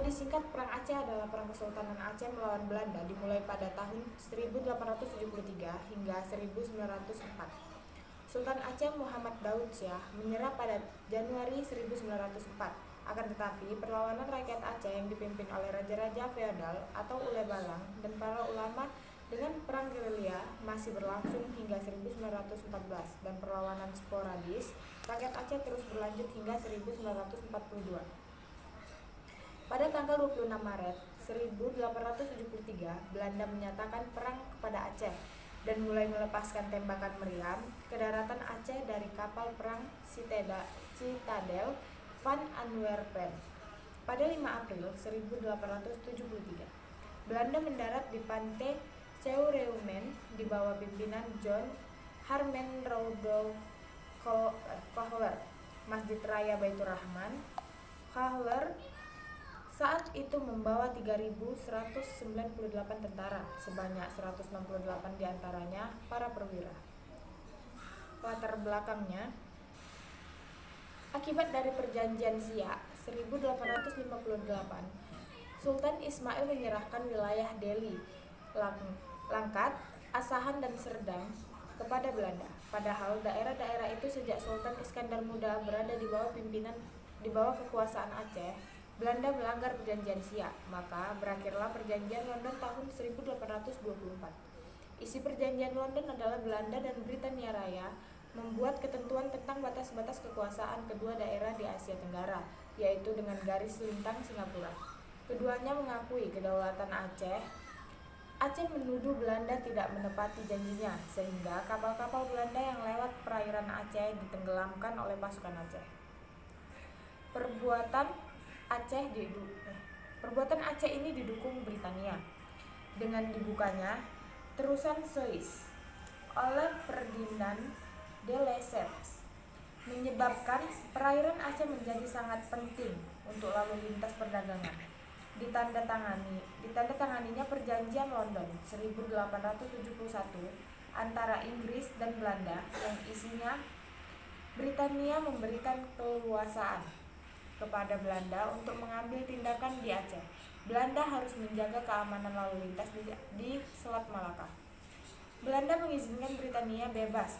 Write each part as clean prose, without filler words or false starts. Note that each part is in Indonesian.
disingkat, Perang Aceh adalah perang Kesultanan Aceh melawan Belanda dimulai pada tahun 1873 hingga 1904. Sultan Aceh Muhammad Daud Shah menyerah pada Januari 1904. Akan tetapi, perlawanan rakyat Aceh yang dipimpin oleh raja-raja feodal atau Ule Balang dan para ulama dengan perang gerilya masih berlangsung hingga 1914, dan perlawanan sporadis rakyat Aceh terus berlanjut hingga 1942. Pada tanggal 26 Maret 1873, Belanda menyatakan perang kepada Aceh dan mulai melepaskan tembakan meriam ke daratan Aceh dari kapal perang Citadel van Antwerpen. Pada 5 April 1873, Belanda mendarat di pantai Ceureumene di bawah pimpinan John Harmenrudolph Kohler. Masjid Raya Baitur Rahman. Kohler saat itu membawa 3.198 tentara, sebanyak 168 diantaranya para perwira. Latar belakangnya, akibat dari perjanjian Siak 1858, Sultan Ismail menyerahkan wilayah Delhi, Langkat, Asahan, dan Serdang kepada Belanda. Padahal daerah-daerah itu sejak Sultan Iskandar Muda berada di bawah kekuasaan Aceh, Belanda melanggar perjanjian Siak, maka berakhirlah perjanjian London tahun 1824. Isi perjanjian London adalah Belanda dan Britania Raya membuat ketentuan tentang batas-batas kekuasaan kedua daerah di Asia Tenggara, yaitu dengan garis lintang Singapura. Keduanya mengakui kedaulatan Aceh. Aceh menuduh Belanda tidak menepati janjinya, sehingga kapal-kapal Belanda yang lewat perairan Aceh ditenggelamkan oleh pasukan Aceh. Perbuatan Aceh ini didukung Britania dengan dibukanya terusan Suez oleh Ferdinand de Lesseps, menyebabkan perairan Aceh menjadi sangat penting untuk lalu lintas perdagangan. Ditandatanganinya Perjanjian London 1871 antara Inggris dan Belanda, yang isinya Britania memberikan keleluasaan kepada Belanda untuk mengambil tindakan di Aceh. Belanda harus menjaga keamanan lalu lintas di Selat Malaka. Belanda mengizinkan Britania bebas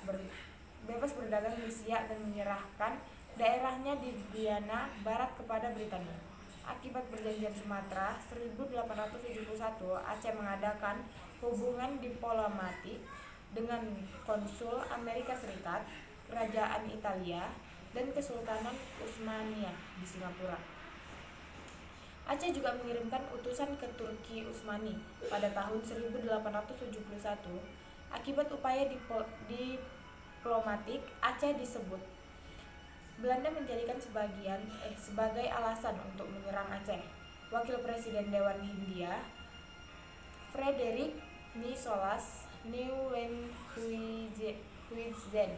berdagang di Siak dan menyerahkan daerahnya di Guyana Barat kepada Britania. Akibat perjanjian Sumatera 1871, Aceh mengadakan hubungan diplomatik dengan konsul Amerika Serikat, Kerajaan Italia, dan Kesultanan Utsmaniyah di Singapura. Aceh juga mengirimkan utusan ke Turki Utsmani pada tahun 1871. Akibat upaya diplomatik Aceh disebut, Belanda menjadikan sebagai alasan untuk menyerang Aceh. Wakil Presiden Dewan Hindia, Frederick Nicholas Nieuwenhuizen,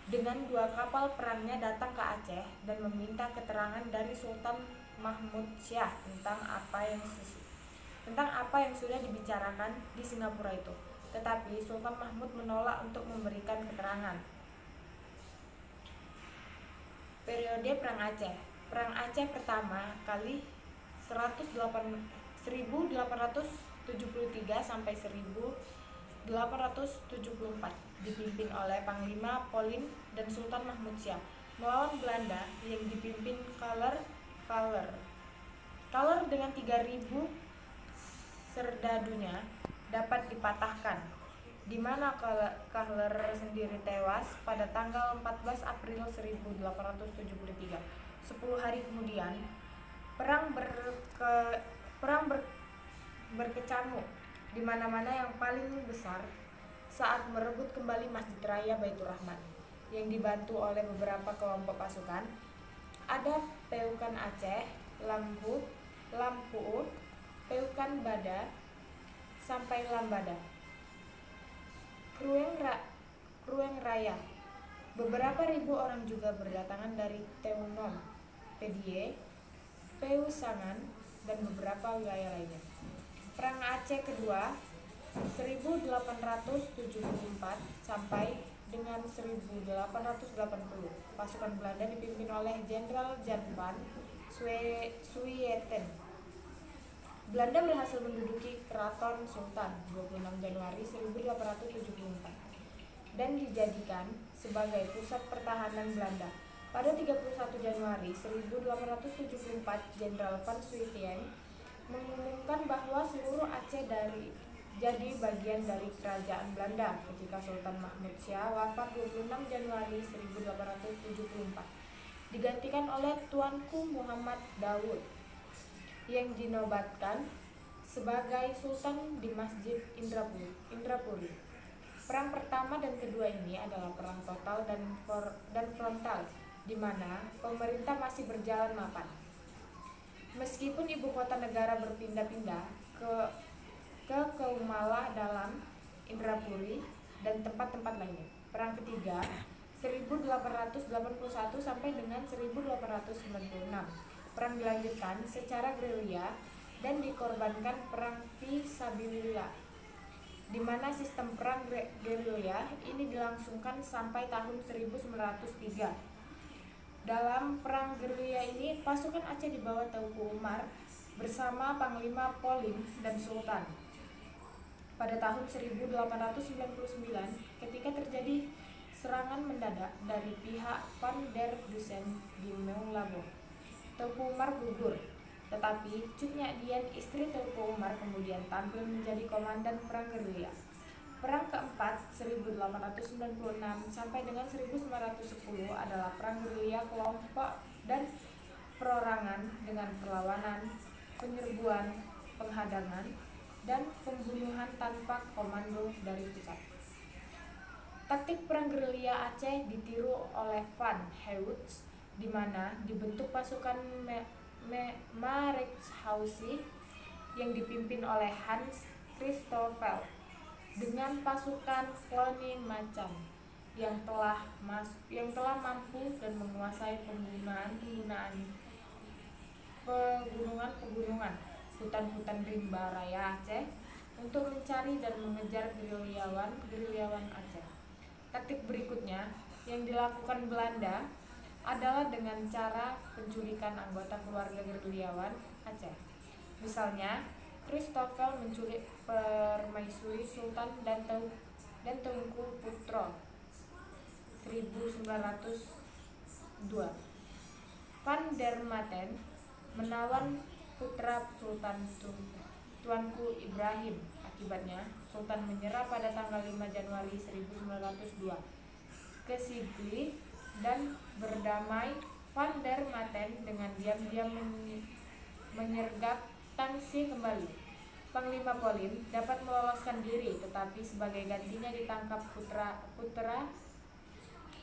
dengan 2 kapal perangnya datang ke Aceh dan meminta keterangan dari Sultan Mahmud Shah tentang apa yang sudah dibicarakan di Singapura itu. Tetapi Sultan Mahmud menolak untuk memberikan keterangan. Periode Perang Aceh. Perang Aceh pertama kali 1873 sampai 1874 dipimpin oleh Panglima Polim dan Sultan Mahmud Shah melawan Belanda yang dipimpin Kohler dengan 3.000 serdadunya dapat dipatahkan, di mana Kohler sendiri tewas pada tanggal 14 April 1873. 10 hari kemudian, perang berkecamuk di mana-mana, yang paling besar saat merebut kembali Masjid Raya Baitur Rahman, yang dibantu oleh beberapa kelompok pasukan. Ada Peukan Aceh, Lampuur, Peukan Bada, sampai Lambada. Krueng Raya. Beberapa ribu orang juga berdatangan dari Teunom, Pedie, Peusangan, dan beberapa wilayah lainnya. Perang Aceh kedua 1874 sampai dengan 1880. Pasukan Belanda dipimpin oleh Jenderal Jan van Swieten Belanda berhasil menduduki Keraton Sultan 26 Januari 1874 dan dijadikan sebagai pusat pertahanan Belanda. Pada 31 Januari 1874, Jenderal Van Swieten mengumumkan bahwa seluruh Aceh jadi bagian dari kerajaan Belanda ketika Sultan Mahmud Syah wafat 26 Januari 1874, digantikan oleh Tuanku Muhammad Daud yang dinobatkan sebagai Sultan di Masjid Indrapuri. Perang pertama dan kedua ini adalah perang total dan frontal, di mana pemerintah masih berjalan mapan. Meskipun ibu kota negara berpindah-pindah ke Keumalah dalam Indrapuri dan tempat-tempat lainnya. Perang ketiga 1881 sampai dengan 1896. Perang dilanjutkan secara gerilya dan dikorbankan perang fisabilillah, di mana sistem perang gerilya ini dilangsungkan sampai tahun 1903. Dalam perang gerilya ini, pasukan Aceh di bawah Teuku Umar bersama Panglima Polim dan Sultan. Pada tahun 1899, ketika terjadi serangan mendadak dari pihak Van der Dusen di Meulabo, Teuku Umar gugur. Tetapi Cut Nyak Dien, istri Teuku Umar, kemudian tampil menjadi komandan perang gerilya. Perang keempat 1896 sampai dengan 1910 adalah perang gerilya kelompok dan perorangan dengan perlawanan, penyerbuan, penghadangan, dan pembunuhan tanpa komando dari pusat. Taktik perang gerilya Aceh ditiru oleh Van Heut, di mana dibentuk pasukan Marekhausen yang dipimpin oleh Hans Christoffel dengan pasukan Cloning Macan yang telah mampu dan menguasai pegunungan, hutan-hutan rimba raya Aceh untuk mencari dan mengejar gerilyawan Aceh. Taktik berikutnya yang dilakukan Belanda adalah dengan cara penculikan anggota keluarga gerilyawan Aceh. Misalnya, Christoffel menculik permaisuri Sultan dan Tengku Putra 1902. Van der Maten menawan putra Sultan Tuanku Ibrahim. Akibatnya, Sultan menyerah pada tanggal 5 Januari 1902 ke Sigli dan berdamai. Van der Maten dengan diam-diam menyergap Tangsi kembali. Panglima Polim dapat meloloskan diri, tetapi sebagai gantinya ditangkap putra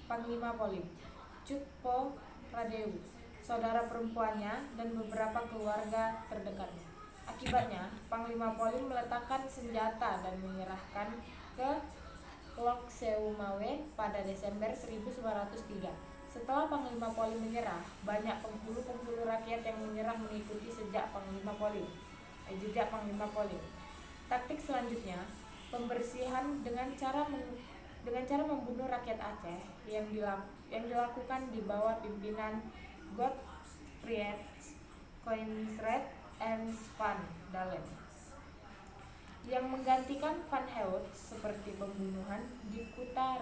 Panglima Polim, Cutpo Pradewu, saudara perempuannya, dan beberapa keluarga terdekatnya. Akibatnya, Panglima Polim meletakkan senjata dan menyerahkan ke Lok Seumawe pada Desember 1903. Setelah Panglima Polim menyerah, banyak penghulu rakyat yang menyerah mengikuti jejak Panglima Polim. Taktik selanjutnya, pembersihan dengan cara membunuh rakyat Aceh yang dilakukan di bawah pimpinan Godfried Coenraad Ernst van Dalen, yang menggantikan Van Heut seperti pembunuhan di Kuta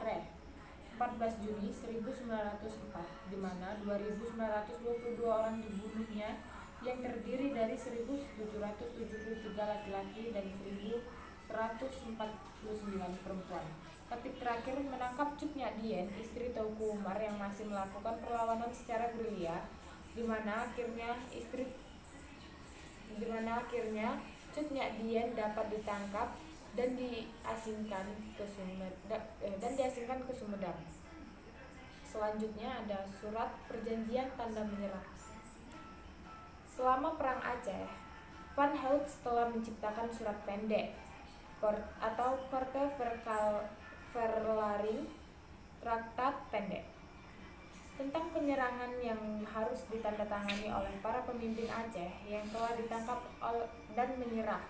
14 Juni 1904, di mana 2.922 orang dibunuhnya, yang terdiri dari 1.773 laki-laki dan 1.149 perempuan. Taktik terakhir menangkap Cut Nyak Dien, istri Teuku Umar, yang masih melakukan perlawanan secara gerilya, di mana akhirnya Cut Nyak Dien dapat ditangkap dan diasingkan ke Sumedang. Selanjutnya ada surat perjanjian tanda menyerah. Selama perang Aceh, Van Heut telah menciptakan surat pendek atau Korte Verklaring, traktat pendek tentang penyerangan yang harus ditandatangani oleh para pemimpin Aceh yang telah ditangkap dan menyerah,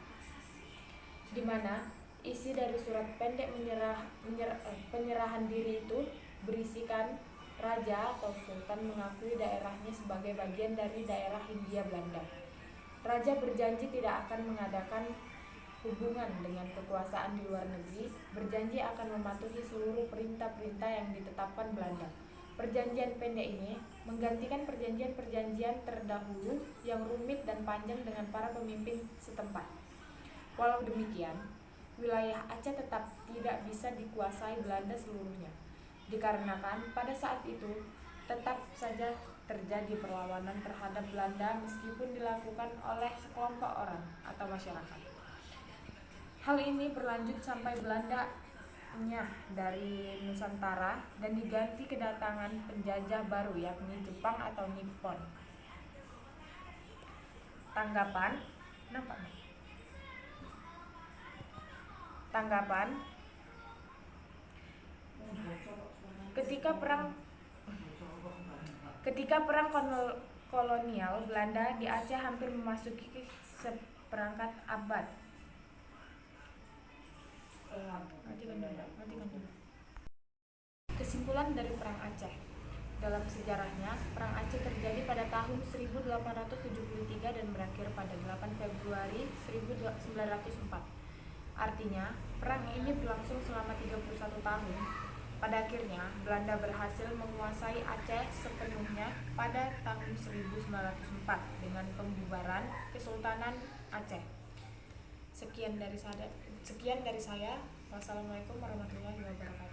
di mana isi dari surat pendek penyerahan diri itu berisikan raja atau sultan mengakui daerahnya sebagai bagian dari daerah Hindia Belanda. Raja berjanji tidak akan mengadakan hubungan dengan kekuasaan di luar negeri, berjanji akan mematuhi seluruh perintah-perintah yang ditetapkan Belanda. Perjanjian pendek ini menggantikan perjanjian-perjanjian terdahulu yang rumit dan panjang dengan para pemimpin setempat. Walau demikian, wilayah Aceh tetap tidak bisa dikuasai Belanda seluruhnya, dikarenakan pada saat itu tetap saja terjadi perlawanan terhadap Belanda meskipun dilakukan oleh sekelompok orang atau masyarakat. Hal ini berlanjut sampai Belanda nyah dari Nusantara dan diganti kedatangan penjajah baru yakni Jepang atau Nippon. Tanggapan Ketika perang kolonial Belanda di Aceh hampir memasuki seperangkat abad. Kesimpulan dari Perang Aceh. Dalam sejarahnya, Perang Aceh terjadi pada tahun 1873 dan berakhir pada 8 Februari 1904. Artinya, perang ini berlangsung selama 31 tahun. Pada akhirnya, Belanda berhasil menguasai Aceh sepenuhnya pada tahun 1904 dengan pembubaran Kesultanan Aceh. Sekian dari saya. Wassalamualaikum warahmatullahi wabarakatuh.